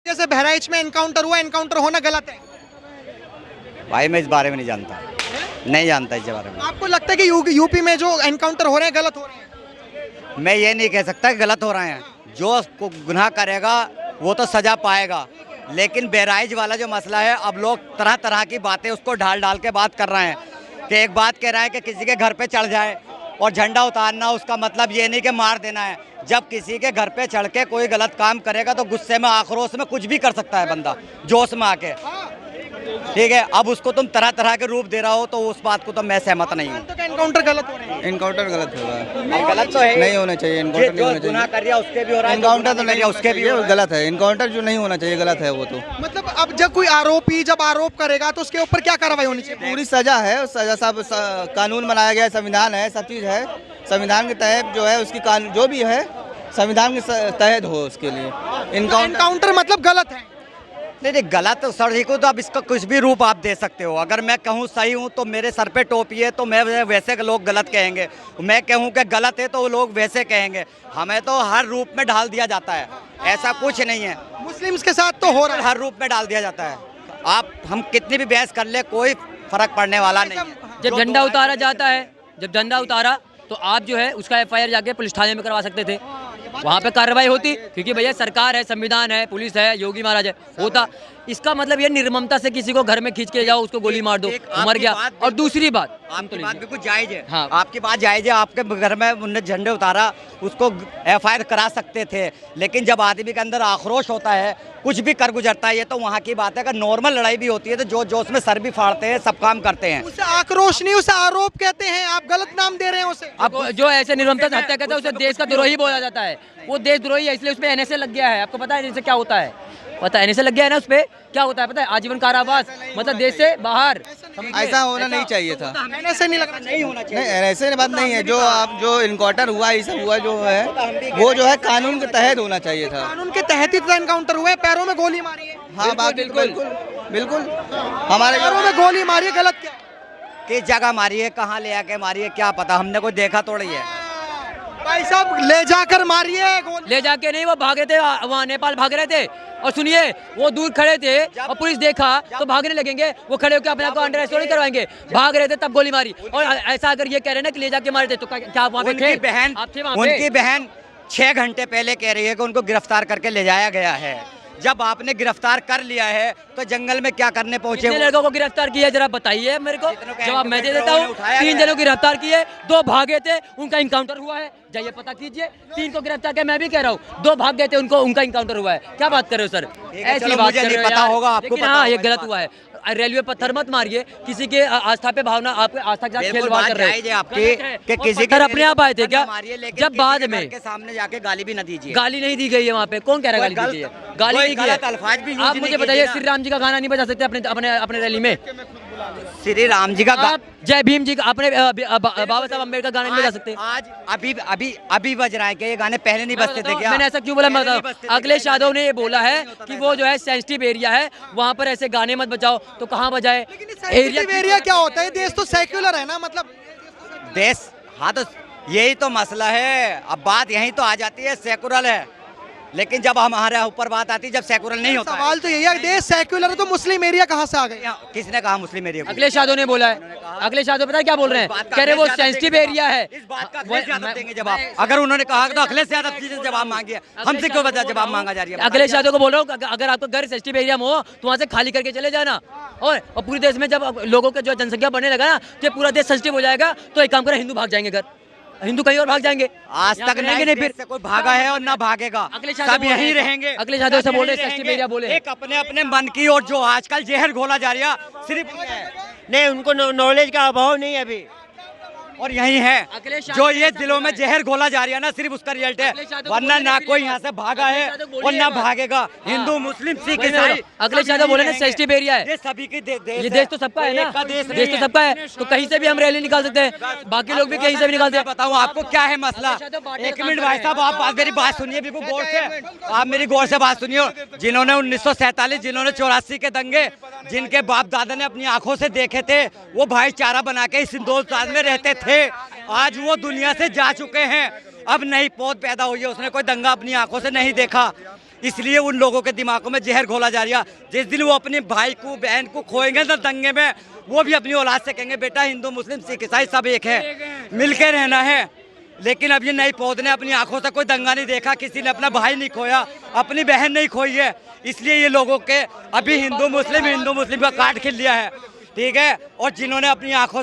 जैसे बहराइच में एनकाउंटर हुआ, एनकाउंटर होना गलत है। भाई मैं इस बारे में नहीं जानता, नहीं जानता इस बारे में। आपको लगता है कि यूपी में जो एनकाउंटर हो रहे हैं गलत हो रहे हैं? मैं ये नहीं कह सकता कि गलत हो रहे हैं। जो गुनाह करेगा वो तो सजा पाएगा, लेकिन बहराइच वाला जो मसला है, अब लोग तरह तरह की बातें उसको ढाल ढाल के बात कर रहे हैं कि एक बात कह रहा है कि किसी के घर पे चढ़ जाए और झंडा उतारना, उसका मतलब ये नहीं कि मार देना है। जब किसी के घर पे चढ़ के कोई गलत काम करेगा तो गुस्से में, आक्रोश में कुछ भी कर सकता है बंदा, जोश में आके। ठीक है, अब उसको तुम तरह तरह के रूप दे रहा हो तो उस बात को तो मैं सहमत नहीं हूँ। तो एनकाउंटर गलत हो रहे हैं। एनकाउंटर गलत हो रहा है, गलत तो है, नहीं होना चाहिए। एनकाउंटर नहीं होना गुनाह चाहिए। कर रहा उसके भी हो रहा है, एनकाउंटर तो नहीं है, उसके भी हो रहा है। गलत है। एनकाउंटर जो नहीं होना चाहिए गलत है वो तो। मतलब अब जब कोई आरोपी जब आरोप करेगा तो उसके ऊपर क्या कार्रवाई होनी चाहिए? पूरी सजा है, सजा सब कानून बनाया गया है, संविधान है, सब चीज़ है। संविधान के तहत जो है उसकी कानून जो भी है संविधान के तहत हो उसके लिए। एनकाउंटर मतलब गलत है। नहीं गलत सर को तो अब इसका कुछ भी रूप आप दे सकते हो। अगर मैं कहूँ सही हूँ तो मेरे सर पे टोपी है तो मैं वैसे लोग गलत कहेंगे, मैं कहूँ कि गलत है तो वो लोग वैसे कहेंगे। हमें तो हर रूप में डाल दिया जाता है, ऐसा कुछ नहीं है। मुस्लिम्स के साथ तो हो रहा है, हर रूप में डाल दिया जाता है। आप हम कितनी भी बहस कर ले, कोई फर्क पड़ने वाला नहीं है। जब झंडा उतारा जाता है, जब झंडा उतारा तो आप जो है उसका एफआईआर जाके पुलिस थाने में करवा सकते थे, वहाँ पे कार्रवाई होती, क्योंकि भैया सरकार है, संविधान है, पुलिस है, योगी महाराज है, होता। इसका मतलब ये निर्ममता से किसी को घर में खींच के जाओ, उसको गोली मार दो, मर गया। और दूसरी बात, आपकी बात बिल्कुल जायज है। हाँ, आपकी बात जायज है। आपके घर में उन्होंने झंडे उतारा, उसको एफआईआर करा सकते थे, लेकिन जब आदमी के अंदर आक्रोश होता है, कुछ भी कर गुजरता है, ये तो वहाँ की बात है। अगर नॉर्मल लड़ाई भी होती है तो जो उसमें सर भी फाड़ते हैं, सब काम करते हैं। उसे आक्रोश नहीं, उसे आरोप कहते हैं। आप गलत नाम दे रहे हैं उसे। अब जो ऐसे निर्ममता से हत्या करता है उसे देश का द्रोही बोला जाता है। वो देशद्रोही है, इसलिए उसपे एनएसए लग गया है। आपको पता है इनसे क्या होता है? पता है एनएसए लग गया है ना, उसपे क्या होता है पता है? आजीवन कारावास, मतलब देश से बाहर। ऐसा होना नहीं चाहिए था। ऐसे नहीं लगना चाहिए। होना नहीं, ऐसे बात नहीं है। जो आप जो इनकाउंटर हुआ, ये सब हुआ जो है वो जो है कानून के तहत होना चाहिए था। कानून के तहत ही तो एनकाउंटर हुआ है। पैरों में गोली मारी है। हाँ, बाकी बिल्कुल बिल्कुल हमारे पैरों में गोली मारी है, गलत क्या? किस जगह मारी है, कहाँ ले आके मारी है, क्या पता, हमने कोई देखा थोड़ी है। भाई साहब ले जाकर मारी है गोली। ले जाके नहीं, वो भागे थे, वहाँ नेपाल भाग रहे थे। और सुनिए, वो दूर खड़े थे और पुलिस देखा तो भागने लगेंगे। वो खड़े होकर अपने आप को अंडर अरेस्ट नहीं करवाएंगे, भाग रहे थे तब गोली मारी। और ऐसा अगर ये कह रहे हैं ना कि ले जाके मारे थे, तो क्या वहाँ पे उनकी बहन, आप थे वहाँ पे? उनकी बहन 6 घंटे पहले कह रही है कि उनको गिरफ्तार करके ले जाया गया है। जब आपने गिरफ्तार कर लिया है तो जंगल में क्या करने पहुंचे? कितने लड़कों को गिरफ्तार किया जरा बताइए मेरे को, जवाब मैं दे देता हूँ। 3 जनों को गिरफ्तार किए, 2 भागे थे, उनका इनकाउंटर हुआ है, जाइए पता कीजिए। 3 को गिरफ्तार किया, मैं भी कह रहा हूँ, 2 भाग गए थे, उनका इनकाउंटर हुआ है। क्या बात कर रहे हो सर? ऐसी बात कर रहे हो पता यार। होगा आपको, लेकिन हाँ, ये गलत हुआ है। रेलवे पत्थर मत मारिए, किसी के आस्था पे भावना, आपके आस्था के साथ खेलवाड़ कर रहे हैं आपके। किसी पत्थर अपने आप आए थे क्या? जब बाद में के सामने जाके गाली भी न दीजिए। गाली नहीं दी गई है वहाँ पे, कौन कह रहा है गाली दी गई है? गाली नहीं दी है। आप मुझे बताइए, श्री राम जी का गाना नहीं बजा सकते अपने रैली में? श्री राम जी का आप जय भीम जी का, अपने बाबा साहब अम्बेडकर गाने नहीं बजा सकते? आज अभी बज रहा है कि ये गाने पहले नहीं बजते थे क्या? मैंने ऐसा क्यों बोला? मैं बताऊं, अखिलेश यादव ने ये बोला है कि वो जो है सेंसिटिव एरिया है, वहाँ पर ऐसे गाने मत बजाओ। तो कहाँ बजाए? एरिया क्या होता है? देश तो सेक्युलर है ना, मतलब देश। हाँ, तो यही तो मसला है। अब बात यही तो आ जाती है, सेकुलर है, लेकिन जब हमारे ऊपर बात आती है, जब सेकुलर नहीं होता। सवाल तो यही है, देश सेक्युलर है तो मुस्लिम एरिया कहाँ से आ गए? किसने कहा मुस्लिम एरिया? अखिलेश यादव ने बोला है। अखिलेश यादव पता है क्या बोल रहे हैं? कह रहे वो सेंसिटिव एरिया है। इस बात का अखिलेश यादव देंगे जवाब। अगर उन्होंने कहा तो अखिलेश यादव जी से जवाब मांगिए, हमसे क्यों बता जवाब मांगा जा रही है? अखिलेश यादव को बोल रहा हूँ, अगर आपका घर सेंसिटिव एरिया में हो तो वहाँ से खाली करके चले जाना। और पूरे देश में जब लोगों के जो जनसंख्या बढ़ने लगा ना, तो पूरा देश सेंसिटिव हो जाएगा। तो एक काम करें, हिंदू भाग जाएंगे घर, हिंदू कहीं और भाग जाएंगे। आज तक नहीं, फिर से कोई भागा है और ना भागेगा, सब यहीं रहेंगे। अखिलेश यादव से बोल रहे, एक अपने अपने मन की, और जो आजकल जहर घोला जा रहा है सिर्फ नहीं, उनको नॉलेज का अभाव नहीं है अभी, और यही है जो ये दिलों में जहर घोला जा रहा है ना, सिर्फ उसका रिजल्ट है। वरना ना कोई यहाँ से भागा है और ना भागेगा। हिंदू, मुस्लिम, सिख, ईसाई, अखिलेश यादव बोले ना सेंसिटिव एरिया है। ये सभी की ये देश तो सबका है ना, देश तो सबका है। तो कहीं से भी हम रैली निकाल सकते हैं, बाकी लोग भी कहीं से भी निकालते हैं। बताऊँ आपको क्या है मसला? 1 मिनट भाई साहब, आप मेरी बात सुनिए बिल्कुल गौर से। आप मेरी गौर से बात सुनिए। जिन्होंने 1947, जिन्होंने 84 के दंगे, जिनके बाप दादा ने अपनी आंखों से देखे थे, वो भाईचारा बना के इस हिंदुस्तान में रहते थे। आज वो दुनिया से जा चुके हैं। अब नई पौध पैदा हुई है, उसने कोई दंगा अपनी आंखों से नहीं देखा। इसलिए उन लोगों के दिमागों में जहर घोला जा रहा है। जिस दिन वो अपने भाई को बहन को खोएंगे ना दंगे में, वो भी अपनी औलाद से कहेंगे बेटा हिंदू मुस्लिम सिख ईसाई सब एक है, मिलकर रहना है। लेकिन अब ये नई पौध ने अपनी आंखों से कोई दंगा नहीं देखा, किसी ने अपना भाई नहीं खोया, अपनी बहन नहीं खोई है। इसलिए ये लोगों के अभी हिंदू मुस्लिम का काट खिल लिया है, ठीक है। और जिन्होंने अपनी आंखों से